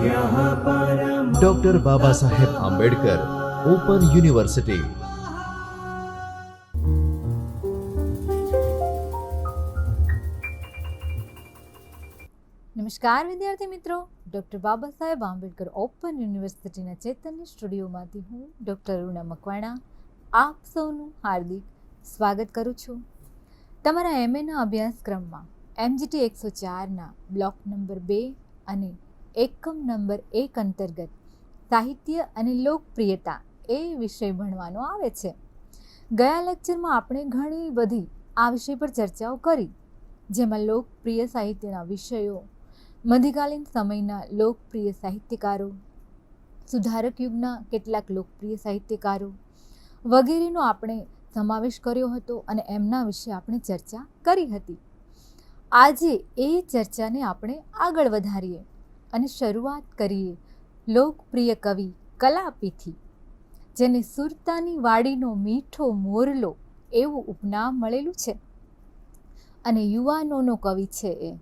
Doctor Baba Saheb Ambedkar open university. નમસ્કાર વિદ્યાર્થી મિત્રો, ડૉક્ટર બાબા સાહેબ આંબેડકર ઓપન યુનિવર્સિટીના ચૈતન્ય સ્ટુડિયોમાંથી હું ડૉક્ટર અરુણા મકવાણા આપ સૌનું હાર્દિક સ્વાગત કરું છું. તમારા એમએના અભ્યાસક્રમમાં MGT 104ના બ્લોક નંબર 2 અને એકમ નંબર 1 અંતર્ગત સાહિત્ય અને લોકપ્રિયતા એ વિષય ભણવાનો આવે છે. ગયા લેક્ચરમાં આપણે ઘણી બધી આ વિષય પર ચર્ચાઓ કરી, જેમાં લોકપ્રિય સાહિત્યના વિષયો, મધ્યકાલીન સમયના લોકપ્રિય સાહિત્યકારો, સુધારક યુગના કેટલાક લોકપ્રિય સાહિત્યકારો વગેરેનો આપણે સમાવેશ કર્યો હતો અને એમના વિશે આપણે ચર્ચા કરી હતી. આજે એ ચર્ચાને આપણે આગળ વધારીએ અને શરૂઆત કરીએ લોકપ્રિય કવિ કલાપીથી, જેને સુરતાની વાડીનો મીઠો મોરલો એવું ઉપનામ મળેલું છે અને યુવાનોનો કવિ છે એ.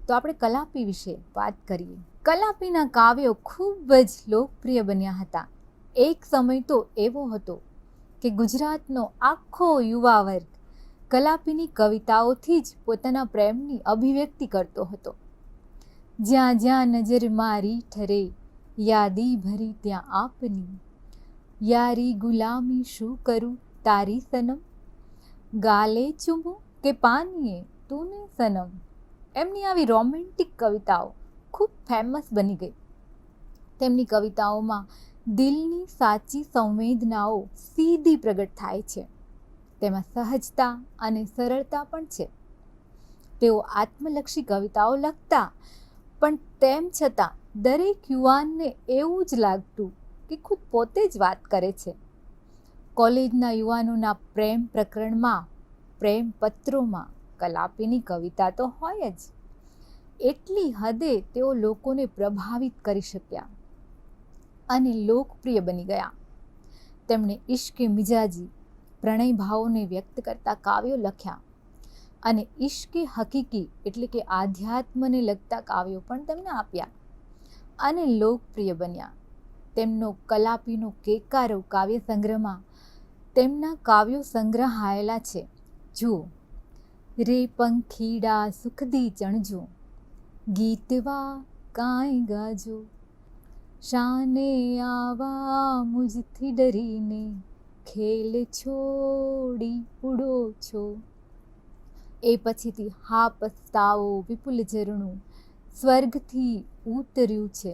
તો આપણે કલાપી વિશે વાત કરીએ. કલાપીના કાવ્યો ખૂબ જ લોકપ્રિય બન્યા હતા. એક સમય તો એવો હતો કે ગુજરાતનો આખો યુવા વર્ગ કલાપીની કવિતાઓથી જ પોતાના પ્રેમની અભિવ્યક્તિ કરતો હતો. જ્યાં જ્યાં નજર મારી ઠરે, યાદી ભરી ત્યાં આપની, યારી ગુલામી શું કરું તારી સનમ, ગાલે ચૂમો કે પાનીએ તુને સનમ. એમની આવી રોમેન્ટિક કવિતાઓ ખૂબ ફેમસ બની ગઈ. તેમની કવિતાઓમાં દિલની સાચી સંવેદનાઓ સીધી પ્રગટ થાય છે. તેમાં સહજતા અને સરળતા પણ છે. તેઓ આત્મલક્ષી કવિતાઓ લખતા, પણ તેમ છતાં દરેક યુવાનને એવું જ લાગતું કે ખુદ પોતે જ વાત કરે છે. કોલેજના યુવાનોના પ્રેમ પ્રકરણમાં, પ્રેમ પત્રોમાં કલાપીની કવિતા તો હોય જ. એટલી હદે તેઓ લોકોને પ્રભાવિત કરી શક્યા અને લોકપ્રિય બની ગયા. તેમણે ઇશ્કે મિજાજી, પ્રણય ભાવોને વ્યક્ત કરતા કાવ્યો લખ્યા અને ઇશ્કે હકીકી એટલે કે આધ્યાત્મને લગતા કાવ્યો પણ તેમને આપ્યા અને લોકપ્રિય બન્યા. તેમનો કલાપીનો કેકારો કાવ્ય સંગ્રહમાં તેમના કાવ્યો સંગ્રહાયેલા છે. જુઓ: રે પંખીડા સુખદી ચણજો, ગીતવા કાંઈ ગાજો, શાને આવા મુજથી ડરીને, ખેલ છોડી ઉડો છો. એ પછીથી હા પસ્તાવો વિપુલ ઝરણું સ્વર્ગથી ઉતર્યું છે,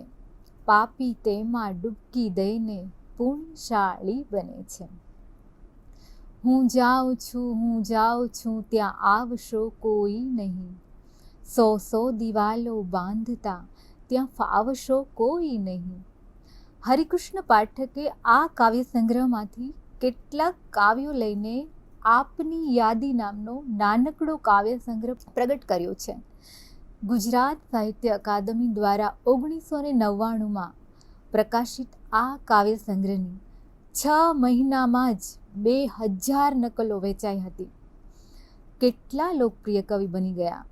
પાપી તેમાં ડૂબકી દઈને પુણ્યશાળી બને છે. હું જાઉં છું ત્યાં આવશો કોઈ નહીં, 100 દિવાલો બાંધતા ત્યાં ફાવશો કોઈ નહીં. હરિકૃષ્ણ પાઠકે આ કાવ્ય સંગ્રહમાંથી કેટલાક કાવ્યો લઈને આપની યાદી નામનો નાનકડો કાવ્ય સંગ્રહ પ્રગટ કર્યો છે. ગુજરાત સાહિત્ય અકાદમી દ્વારા 1999માં પ્રકાશિત આ કાવ્ય સંગ્રહની 6 મહિનામાં જ 2000 નકલો વેચાઈ હતી. કેટલા લોકપ્રિય કવિ બની ગયા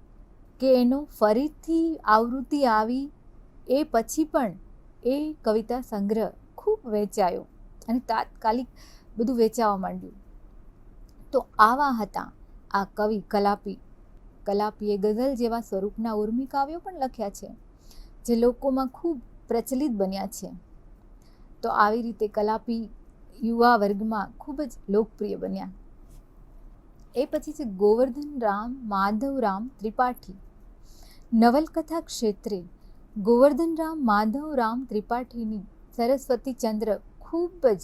કે એનો ફરીથી આવૃત્તિ આવી એ પછી પણ એ કવિતા સંગ્રહ ખૂબ વેચાયો અને તાત્કાલિક બધું વેચાવા માંડ્યું. તો આવા હતા આ કવિ કલાપી. કલાપીએ ગઝલ જેવા સ્વરૂપના ઉર્મી કાવ્યો પણ લખ્યા છે, જે લોકોમાં ખૂબ પ્રચલિત બન્યા છે. તો આવી રીતે કલાપી યુવા વર્ગમાં ખૂબ જ લોકપ્રિય બન્યા. એ પછી છે ગોવર્ધનરામ માધવરામ ત્રિપાઠી. નવલકથા ક્ષેત્રે ગોવર્ધનરામ માધવરામ ત્રિપાઠીની સરસ્વતીચંદ્ર ખૂબ જ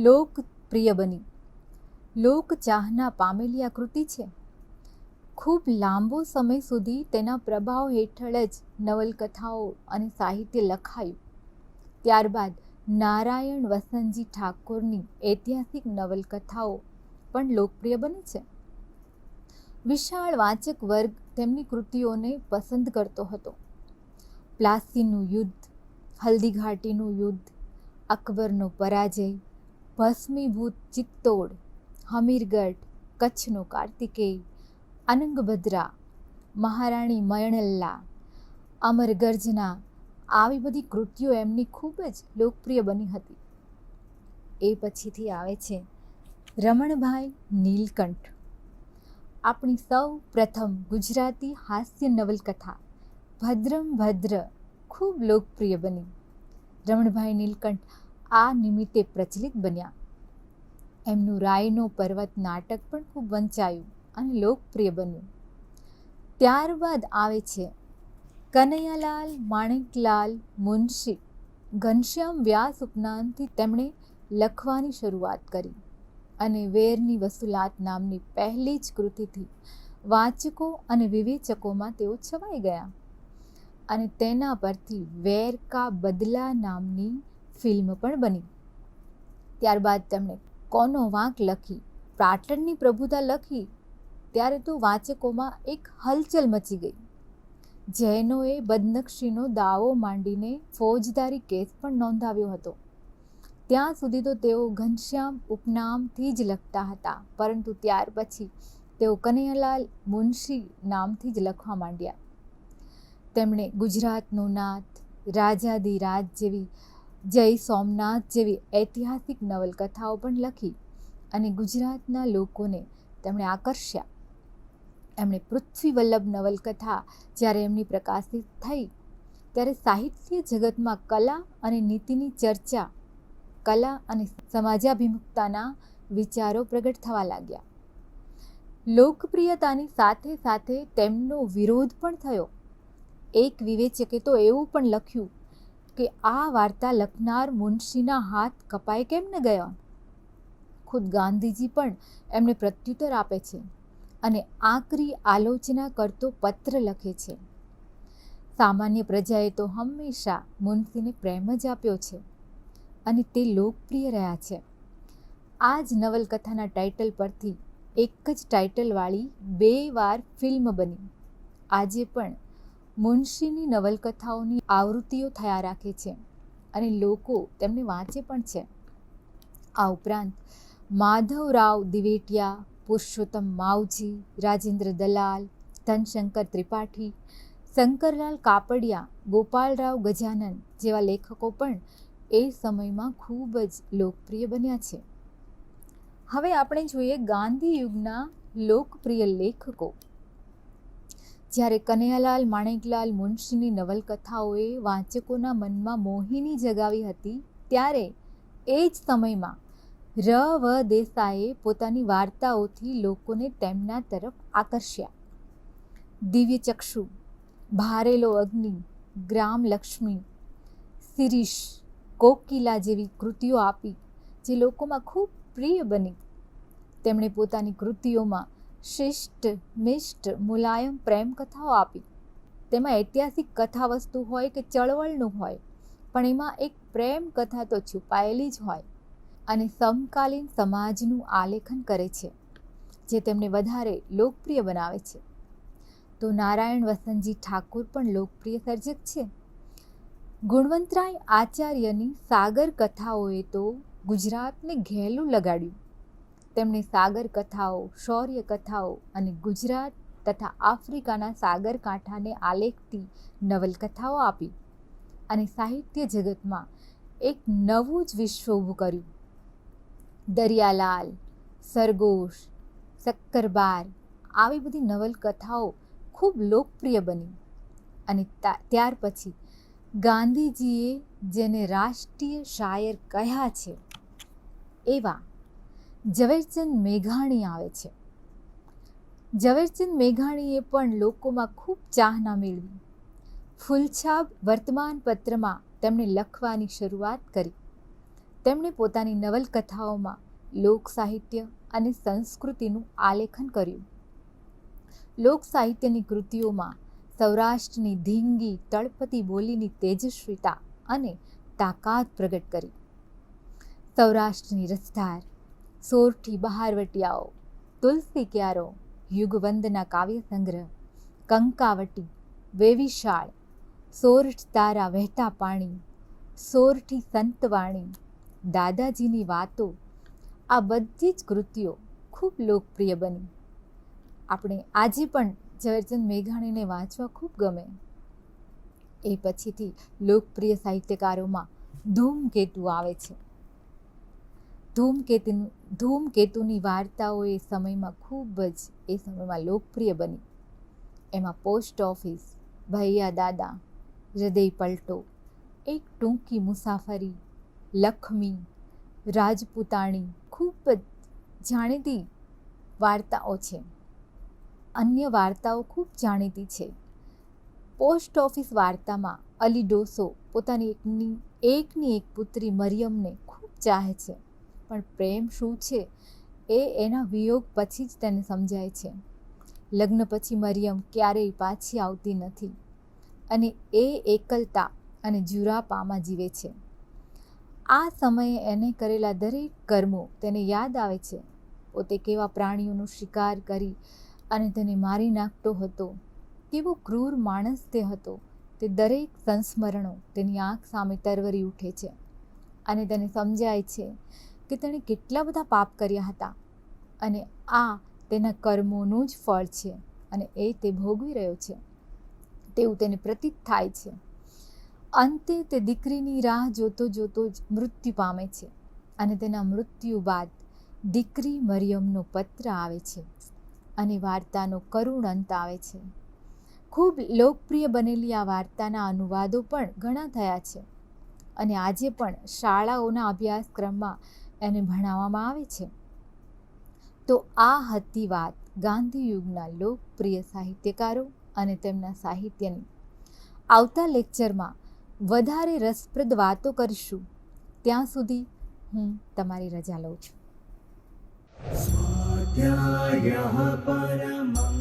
લોકપ્રિય બની. લોકચાહના પામેલી આ કૃતિ છે. ખૂબ લાંબો સમય સુધી તેના પ્રભાવ હેઠળ જ નવલકથાઓ અને સાહિત્ય લખાયું. ત્યારબાદ નારાયણ વસંતજી ઠાકોરની ઐતિહાસિક નવલકથાઓ પણ લોકપ્રિય બની છે. વિશાળ વાચક વર્ગ તેમની કૃતિઓને પસંદ કરતો હતો. પ્લાસીનું યુદ્ધ, હલ્દીઘાટીનું યુદ્ધ, અકબરનો પરાજય, ભસ્મીભૂત ચિત્તોડ, હમીરગઢ, કચ્છનો કાર્તિકેય, અનંગભદ્રા, મહારાણી મયણલ્લા, અમરગર્જના આવી બધી કૃતિઓ એમની ખૂબ જ લોકપ્રિય બની હતી. એ પછીથી આવે છે રમણભાઈ નીલકંઠ. આપણી સૌ પ્રથમ ગુજરાતી હાસ્ય નવલકથા ભદ્રમ ભદ્ર ખૂબ લોકપ્રિય બની. રમણભાઈ નીલકંઠ આ નિમિત્તે પ્રચલિત બન્યા. એમનું રાયનો પર્વત નાટક પણ ખૂબ વંચાયું અને લોકપ્રિય બન્યું. ત્યારબાદ આવે છે કનૈયાલાલ માણેકલાલ મુનશી. ઘનશ્યામ વ્યાસ ઉપનામથી તેમણે લખવાની શરૂઆત કરી અને વેરની વસુલાત નામની પહેલી જ કૃતિથી વાચકો અને વિવેચકોમાં તેઓ છવાઈ ગયા અને તેના પરથી વેર કા બદલા નામની ફિલ્મ પણ બની. ત્યારબાદ તેમણે કોનો વાંક લખી, પાટણની પ્રભુતા લખી ત્યારે તો વાચકોમાં એક હલચલ મચી ગઈ. જૈનોએ બદનક્ષીનો દાવો માંડીને ફોજદારી કેસ પણ નોંધાવ્યો હતો. ત્યાં સુધી તો તેઓ ઘનશ્યામ ઉપનામથી જ લખતા હતા, પરંતુ ત્યાર પછી તેઓ કનૈયાલાલ મુનશી નામથી જ લખવા માંડ્યા. તેમણે ગુજરાતનો નાથ, રાજાધિરાજ જેવી, જય સોમનાથ જેવી ઐતિહાસિક નવલકથાઓ પણ લખી અને ગુજરાતના લોકોને તેમણે આકર્ષ્યા. એમણે પૃથ્વી વલ્લભ નવલકથા જ્યારે એમની પ્રકાશિત થઈ ત્યારે સાહિત્ય જગતમાં કલા અને નીતિની ચર્ચા, કલા અને સમાજાભિમુખતાના વિચારો પ્રગટ થવા લાગ્યા. લોકપ્રિયતાની સાથે સાથે તેમનો વિરોધ પણ થયો. એક વિવેચકે તો એવું પણ લખ્યું કે આ વાર્તા લખનાર મુનશીના હાથ કપાઈ કેમ ન ગયા. ખુદ ગાંધીજી પણ એમને પ્રત્યુત્તર આપે છે અને આકરી આલોચના કરતો પત્ર લખે છે. સામાન્ય પ્રજાએ તો હંમેશા મુનશીને પ્રેમ જ આપ્યો છે અને તે લોકપ્રિય રહ્યા છે. આ જ નવલકથાના ટાઇટલ પરથી એક જ ટાઇટલવાળી 2 વાર ફિલ્મ બની. આજે પણ મુનશીની નવલકથાઓની આવૃત્તિઓ થયા રાખે છે અને લોકો તેમને વાંચે પણ છે. આ ઉપરાંત માધવરાવ દિવેટિયા, પુરુષોત્તમ માવજી, રાજેન્દ્ર દલાલ, ધનશંકર ત્રિપાઠી, શંકરલાલ કાપડિયા, ગોપાલરાવ ગજાનન જેવા લેખકો પણ એ સમયમાં ખૂબ જ લોકપ્રિય બન્યા છે. હવે આપણે જોઈએ ગાંધી યુગના લોકપ્રિય લેખકો. જ્યારે કનૈયાલાલ માણેકલાલ મુનશીની નવલકથાઓએ વાચકોના મનમાં મોહિની જગાવી હતી, ત્યારે એ જ સમયમાં ર.વ. દેસાઈએ પોતાની વાર્તાઓથી લોકોને તેમના તરફ આકર્ષ્યા. દિવ્યચક્ષુ, ભારેલો અગ્નિ, ગ્રામલક્ષ્મી, શિરીષ, કોકિલા જેવી કૃતિઓ આપી જે લોકોમાં ખૂબ પ્રિય બની. તેમણે પોતાની કૃતિઓમાં શિષ્ટ, મિષ્ટ, મુલાયમ પ્રેમ કથાઓ આપી. તેમાં ઐતિહાસિક કથાવસ્તુ હોય કે ચળવળનું હોય, પણ એમાં એક પ્રેમ કથા તો છુપાયેલી જ હોય અને સમકાલીન સમાજનું આલેખન કરે છે, જે તેમને વધારે લોકપ્રિય બનાવે છે. તો નારાયણ વસંતજી ઠાકુર પણ લોકપ્રિય સર્જક છે. ગુણવંતરાય આચાર્યની સાગર કથાઓએ તો ગુજરાતને ઘેલું લગાડ્યું. તેમણે સાગર કથાઓ, શૌર્ય કથાઓ અને ગુજરાત તથા આફ્રિકાના સાગરકાંઠાને આલેખતી નવલકથાઓ આપી અને સાહિત્ય જગતમાં એક નવું જ વિશ્વ ઊભું કર્યું. દરિયાલાલ, સરગોશ, શક્કરબાર આવી બધી નવલકથાઓ ખૂબ લોકપ્રિય બની અને ત્યાર પછી ગાંધીજીએ જેને રાષ્ટ્રીય શાયર કહ્યા છે એવા ઝવેરચંદ મેઘાણી આવે છે. ઝવેરચંદ મેઘાણીએ પણ લોકોમાં ખૂબ ચાહના મેળવી. ફૂલછાપ વર્તમાનપત્રમાં તેમણે લખવાની શરૂઆત કરી. તેમણે પોતાની નવલકથાઓમાં લોક સાહિત્ય અને સંસ્કૃતિનું આલેખન કર્યું. લોક સાહિત્યની કૃતિઓમાં સૌરાષ્ટ્રની ધીંગી તળપતી બોલીની તેજસ્વીતા અને તાકાત પ્રગટ કરી. સૌરાષ્ટ્રની રસધાર, સોરઠી બહારવટિયાઓ, તુલસી ક્યારો, યુગવંદના કાવ્ય સંગ્રહ, કંકાવટી, વેવિશાળ, સોરઠ તારા વહેતા પાણી, સોરઠી સંતવાણી, દાદાજીની વાતો, આ બધી જ કૃતિઓ ખૂબ લોકપ્રિય બની. આપણે આજે પણ ઝવેરચંદ મેઘાણીને વાંચવા ખૂબ ગમે. એ પછીથી લોકપ્રિય સાહિત્યકારોમાં ધૂમકેતુ આવે છે. ધૂમકેતુની વાર્તાઓ એ સમયમાં ખૂબ જ લોકપ્રિય બની. એમાં પોસ્ટ ઓફિસ, ભૈયા દાદા, હૃદય પલટો, એક ટૂંકી મુસાફરી, લક્ષ્મી, રાજપૂતાણી ખૂબ જ જાણીતી વાર્તાઓ છે. અન્ય વાર્તાઓ ખૂબ જાણીતી છે. પોસ્ટ ઓફિસ વાર્તામાં અલી ડોસો પોતાની એકની એક પુત્રી મરિયમને ખૂબ ચાહે છે, પણ પ્રેમ શું છે એ એના વિયોગ પછી જ તેને સમજાય છે. લગ્ન પછી મરિયમ ક્યારેય પાછી આવતી નથી અને એ એકલતા અને જુરાપામાં જીવે છે. આ સમયે એને કરેલા દરેક કર્મો તેને યાદ આવે છે. પોતે કેવા પ્રાણીઓનો શિકાર કરી અને તેને મારી નાખતો હતો, કેવો ક્રૂર માણસ તે હતો, તે દરેક સંસ્મરણો તેની આંખ સામે તરવરી ઉઠે છે અને તેને સમજાય છે કે તેણે કેટલા બધા પાપ કર્યા હતા અને આ તેના કર્મોનું જ ફળ છે અને એ તે ભોગવી રહ્યો છે તેવું તેને પ્રતીત થાય છે. અંતે તે દીકરીની રાહ જોતો જોતો જ મૃત્યુ પામે છે અને તેના મૃત્યુ બાદ દીકરી મરિયમનો પત્ર આવે છે અને વાર્તાનો કરુણ અંત આવે છે. ખૂબ લોકપ્રિય બનેલી આ વાર્તાના અનુવાદો પણ ઘણા થયા છે અને આજે પણ શાળાઓના અભ્યાસક્રમમાં એને ભણાવવામાં આવે છે. તો આ હતી વાત ગાંધીયુગના લોકપ્રિય સાહિત્યકારો અને તેમના સાહિત્યની. આવતા લેક્ચરમાં વધારે રસપ્રદ વાતો કરીશું. ત્યાં સુધી હું તમારી રજા લઉં છું. स्वाध्यायः परमम्